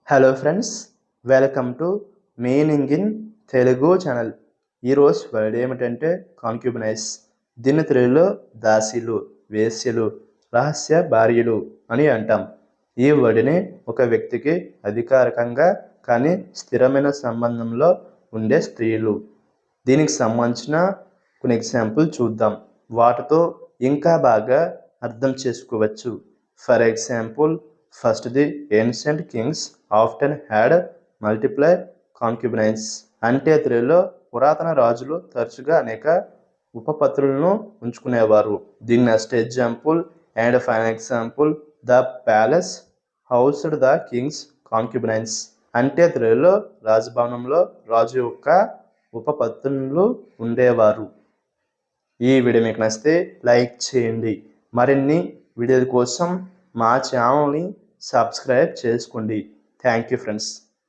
Hello friends, welcome to meaning in Telugu channel. ఈరోజు word ఏమిటంటే కాన్క్యూబనైజ్. దీన్ని తెలుగులో దాసీలు, వేశ్యలు, రహస్య భార్యలు అని అంటాం. ఈ వర్డ్ని ఒక వ్యక్తికి అధికారికంగా కానీ స్థిరమైన సంబంధంలో ఉండే స్త్రీలు. దీనికి సంబంధించిన కొన్ని ఎగ్జాంపుల్ చూద్దాం. వాటితో ఇంకా బాగా అర్థం చేసుకోవచ్చు. For example, first the ancient kings often had multiply concubines. అంటే తెలుగులో పురాతన రాజులు తరచుగా అనేక ఉపపత్నులను ఉంచుకునేవారు. దీని next example and final example, the palace housed the kings concubines. అంటే తెలుగులో రాజభవనంలో రాజు యొక్క ఉపపత్నులు ఉండేవారు. ఈ వీడియో మీకు నచ్చితే లైక్ చేయండి. మరిన్ని వీడియోల కోసం మా ఛానల్ని సబ్స్క్రైబ్ చేసుకోండి. Thank you friends.